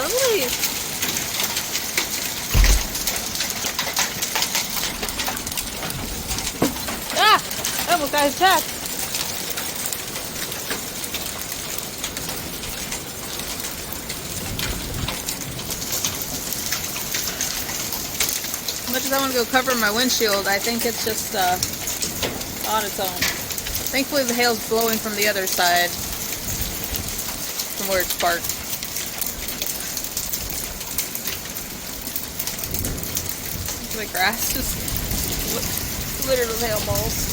release. Ah! I almost got attacked. As much as I want to go cover my windshield, I think it's just on its own. Thankfully the hail's blowing from the other side, from where it's parked. The grass is littered with hail balls.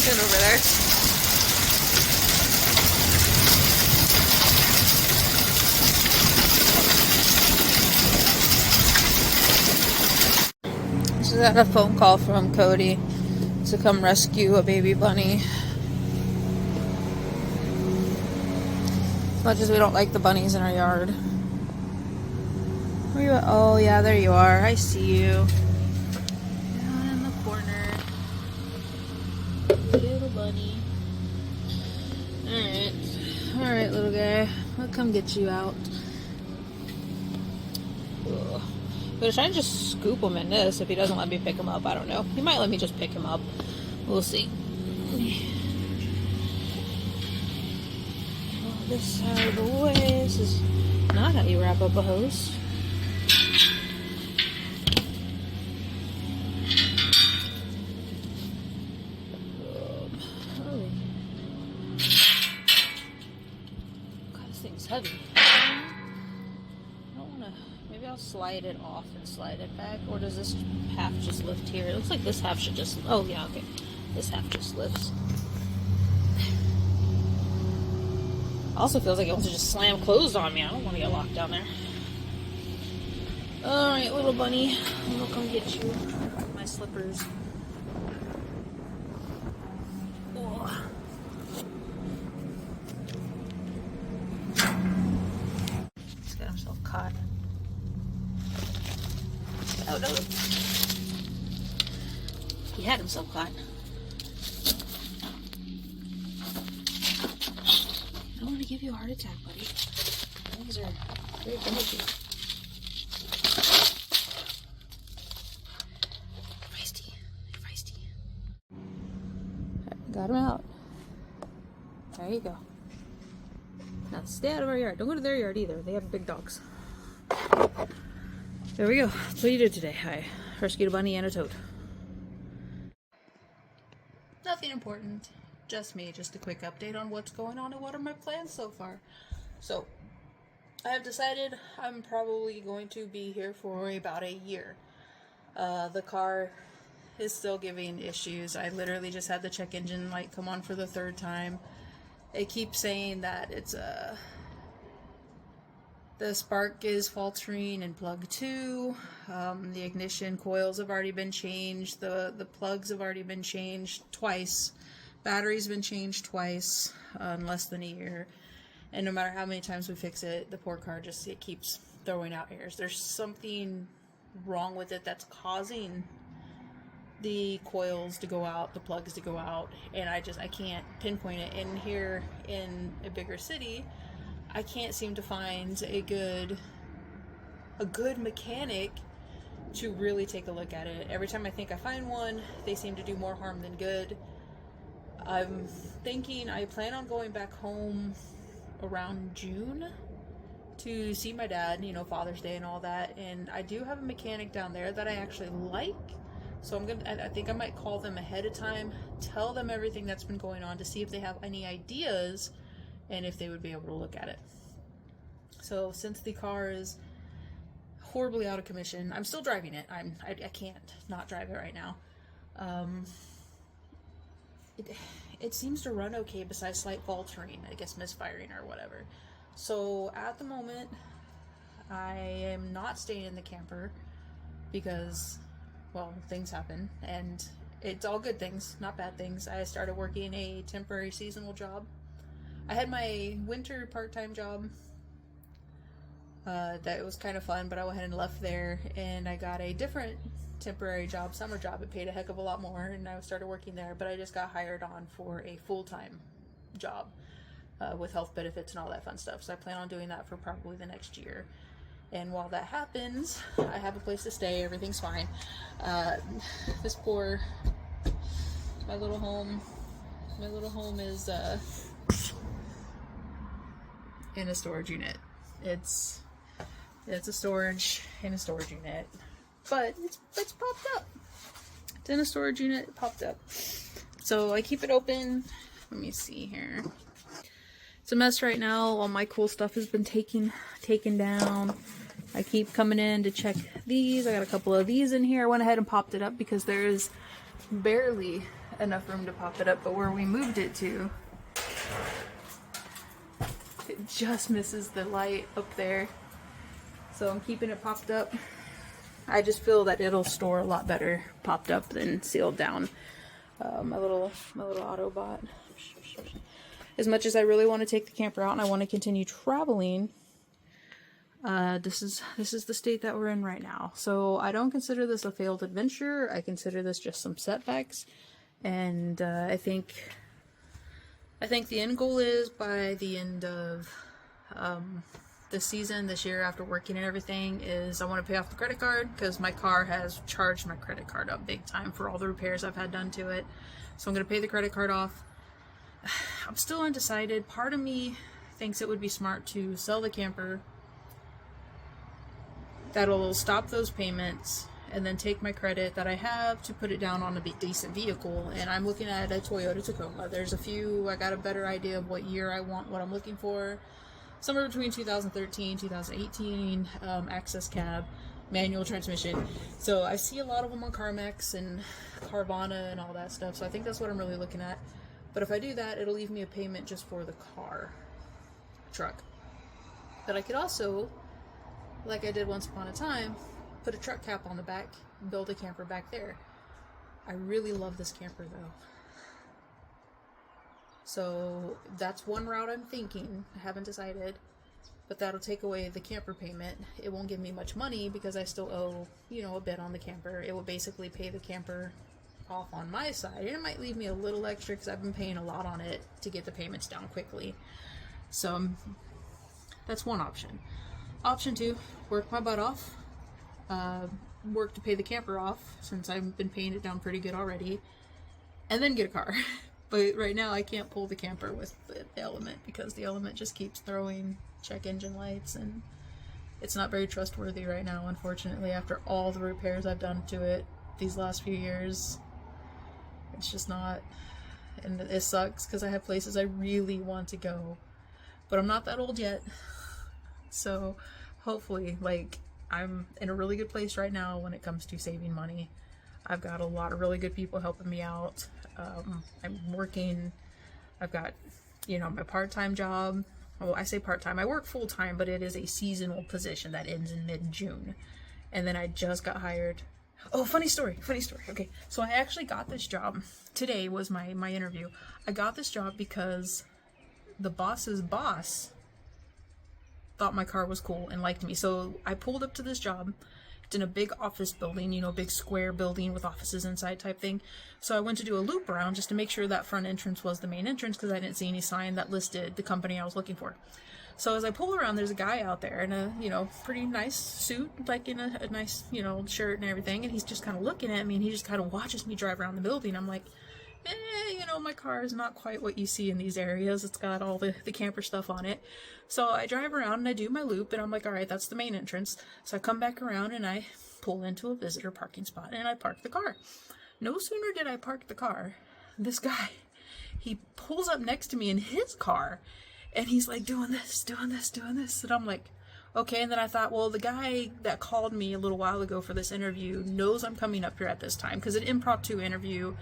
Get over there. Just got a phone call from Cody to come rescue a baby bunny. As much as we don't like the bunnies in our yard. Where you at? Oh yeah, there you are. I see you. Down in the corner. Little bunny. Alright. Alright, little guy. I'll come get you out. Ugh. I'm gonna try and just scoop him in this if he doesn't let me pick him up. I don't know. He might let me just pick him up. We'll see. This side of the way. This is not how you wrap up a hose. Oh. God, this thing's heavy. I don't want to. Maybe I'll slide it off and slide it back. Or does this half just lift here? It looks like this half should just. Oh, yeah, okay. This half just lifts. Also feels like it wants to just slam closed on me. I don't want to get locked down there. Alright, little bunny. I'm gonna come get you. My slippers. Oh. He's got himself caught. Oh no. He had himself caught. I don't want to give you a heart attack, buddy. Things are very delicate. Feisty. Feisty. Got him out. There you go. Now stay out of our yard. Don't go to their yard either. They have big dogs. There we go. That's what you did today. I rescued a bunny and a toad. Nothing important. Just me, just a quick update on what's going on and what are my plans so far. So, I have decided I'm probably going to be here for about a year. The car is still giving issues. I literally just had the check engine light come on for the third time. It keeps saying that it's the spark is faltering in plug 2. The ignition coils have already been changed. The plugs have already been changed twice. Battery's been changed twice in less than a year, and no matter how many times we fix it, the poor car just it keeps throwing out airs. There's something wrong with it that's causing the coils to go out, the plugs to go out, and I can't pinpoint it. And here in a bigger city, I can't seem to find a good mechanic to really take a look at it. Every time I think I find one, they seem to do more harm than good. I'm thinking I plan on going back home around June to see my dad, you know, Father's Day and all that. And I do have a mechanic down there that I actually like. So I think I might call them ahead of time, tell them everything that's been going on to see if they have any ideas and if they would be able to look at it. So since the car is horribly out of commission, I'm still driving it. I can't not drive it right now. It seems to run okay besides slight faltering, I guess misfiring or whatever. So at the moment, I am not staying in the camper because, well, things happen, and it's all good things, not bad things. I started working a temporary seasonal job. I had my winter part-time job That was kind of fun, but I went ahead and left there, and I got a different temporary job, summer job. It paid a heck of a lot more, and I started working there, but I just got hired on for a full-time job with health benefits and all that fun stuff. So I plan on doing that for probably the next year. And while that happens, I have a place to stay. Everything's fine. My little home is in a storage unit. It's a storage in a storage unit, but it's popped up. It's in a storage unit. It popped up. So I keep it open. Let me see here. It's a mess right now. All my cool stuff has been taken down. I keep coming in to check these. I got a couple of these in here. I went ahead and popped it up because there is barely enough room to pop it up, but where we moved it to, it just misses the light up there. So I'm keeping it popped up. I just feel that it'll store a lot better popped up than sealed down. My little Autobot. As much as I really want to take the camper out and I want to continue traveling, this is the state that we're in right now. So I don't consider this a failed adventure. I consider this just some setbacks, and I think the end goal is by the end of the season this year, after working and everything, is I want to pay off the credit card, because my car has charged my credit card up big time for all the repairs I've had done to it. So I'm going to pay the credit card off. I'm still undecided. Part of me thinks it would be smart to sell the camper. That'll stop those payments, and then take my credit that I have to put it down on a decent vehicle. And I'm looking at a Toyota Tacoma. There's a few, I got a better idea of what year I want, what I'm looking for. Somewhere between 2013, 2018, access cab, manual transmission. So I see a lot of them on CarMax and Carvana and all that stuff. So I think that's what I'm really looking at. But if I do that, it'll leave me a payment just for the truck. But I could also, like I did once upon a time, put a truck cap on the back, build a camper back there. I really love this camper though. So that's one route I'm thinking. I haven't decided, but that'll take away the camper payment. It won't give me much money because I still owe, a bit on the camper. It will basically pay the camper off on my side, and it might leave me a little extra because I've been paying a lot on it to get the payments down quickly. So that's one option. Option two, work my butt off, work to pay the camper off since I've been paying it down pretty good already, and then get a car. But right now I can't pull the camper with the Element because the Element just keeps throwing check engine lights, and it's not very trustworthy right now, unfortunately, after all the repairs I've done to it these last few years. It's just not, and it sucks because I have places I really want to go, but I'm not that old yet. So hopefully, I'm in a really good place right now when it comes to saving money. I've got a lot of really good people helping me out. I'm working. I've got, my part-time job. Well, I say part-time. I work full-time, but it is a seasonal position that ends in mid-June. And then I just got hired. Oh, funny story. Okay, so I actually got this job. Today was my interview. I got this job because the boss's boss thought my car was cool and liked me. So I pulled up to this job. It's in a big office building, big square building with offices inside type thing. So I went to do a loop around just to make sure that front entrance was the main entrance because I didn't see any sign that listed the company I was looking for. So as I pull around, there's a guy out there in a, pretty nice suit, in a nice, shirt and everything. And he's just kind of looking at me, and he just kind of watches me drive around the building. I'm like, my car is not quite what you see in these areas. It's got all the camper stuff on it. So I drive around and I do my loop, and I'm like, all right, that's the main entrance. So I come back around and I pull into a visitor parking spot and I park the car. No sooner did I park the car, this guy, he pulls up next to me in his car, and he's like doing this. And I'm like, okay. And then I thought, well, the guy that called me a little while ago for this interview knows I'm coming up here at this time, because an impromptu interview,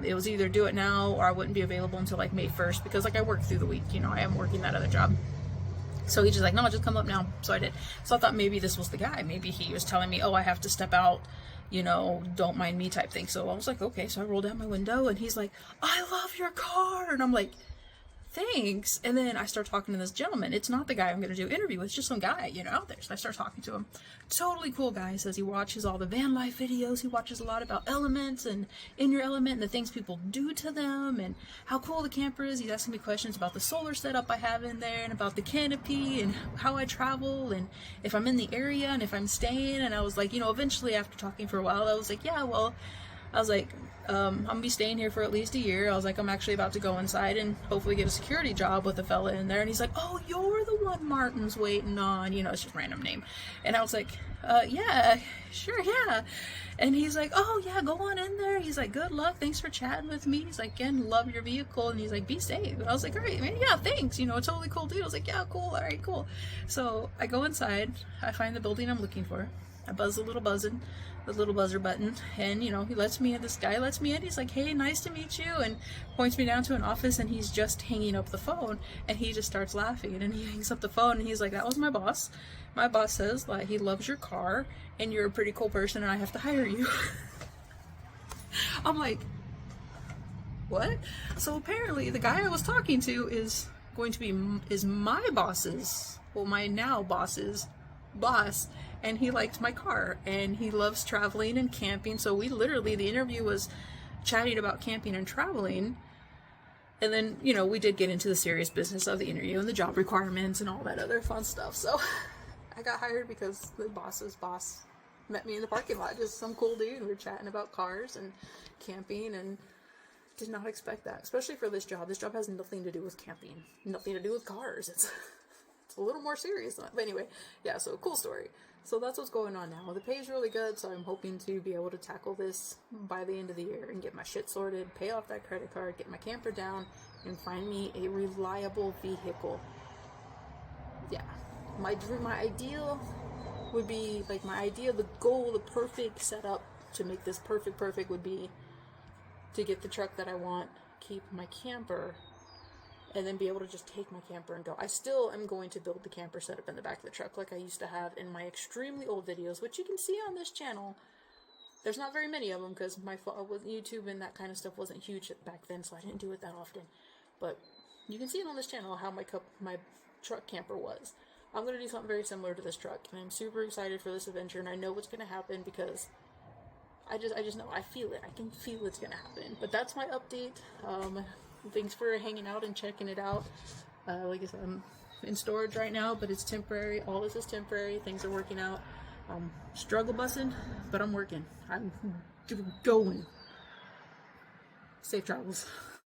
it was either do it now or I wouldn't be available until May 1st, because I work through the week, I am working that other job. So he's just like, no, just come up now. So I did. So I thought maybe this was the guy. Maybe he was telling me, oh, I have to step out, don't mind me type thing. So I was like, okay. So I rolled down my window, and he's like, I love your car. And I'm like, thanks. And then I start talking to this gentleman. It's not the guy I'm going to do an interview with, it's just some guy, out there. So I start talking to him. Totally cool guy. He says he watches all the van life videos. He watches a lot about elements and in your element and the things people do to them and how cool the camper is. He's asking me questions about the solar setup I have in there and about the canopy and how I travel and if I'm in the area and if I'm staying. And I was like, eventually after talking for a while, I was like, yeah, well, I'm gonna be staying here for at least a year. I was like, I'm actually about to go inside and hopefully get a security job with a fella in there. And he's like, oh, you're the one Martin's waiting on. It's just a random name. And I was like, yeah, sure, yeah. And he's like, oh, yeah, go on in there. He's like, good luck. Thanks for chatting with me. He's like, again, love your vehicle. And he's like, be safe. And I was like, all right, man, yeah, thanks. A totally cool dude. I was like, yeah, cool. All right, cool. So I go inside. I find the building I'm looking for. I buzz the little buzzer button, and he lets me in. This guy lets me in. He's like, hey, nice to meet you, and points me down to an office, and he's just hanging up the phone, and he just starts laughing, and he hangs up the phone, and he's like, that was my boss. My boss says that he loves your car, and you're a pretty cool person, and I have to hire you. I'm like, what? So apparently the guy I was talking to is my boss's, my now boss's boss, and he liked my car and he loves traveling and camping. So the interview was chatting about camping and traveling, and then we did get into the serious business of the interview and the job requirements and all that other fun stuff. So I got hired because the boss's boss met me in the parking lot, just some cool dude. We were chatting about cars and camping, and did not expect that, especially for this job. This job has nothing to do with camping, nothing to do with cars. It's a little more serious. But anyway, yeah, so cool story. So that's what's going on now. The pay is really good, so I'm hoping to be able to tackle this by the end of the year and get my shit sorted, pay off that credit card, get my camper down, and find me a reliable vehicle. Yeah. My ideal would be, the goal, the perfect setup to make this perfect would be to get the truck that I want, keep my camper, and then be able to just take my camper and go. I still am going to build the camper setup in the back of the truck like I used to have in my extremely old videos, which you can see on this channel. There's not very many of them because with YouTube and that kind of stuff wasn't huge back then, so I didn't do it that often. But you can see it on this channel how my truck camper was. I'm going to do something very similar to this truck, and I'm super excited for this adventure, and I know what's going to happen because I just know. I feel it. I can feel it's going to happen. But that's my update. Thanks for hanging out and checking it out. Like I said, I'm in storage right now, but it's temporary. All this is temporary. Things are working out. Struggle busing, but I'm working. I'm going. Safe travels.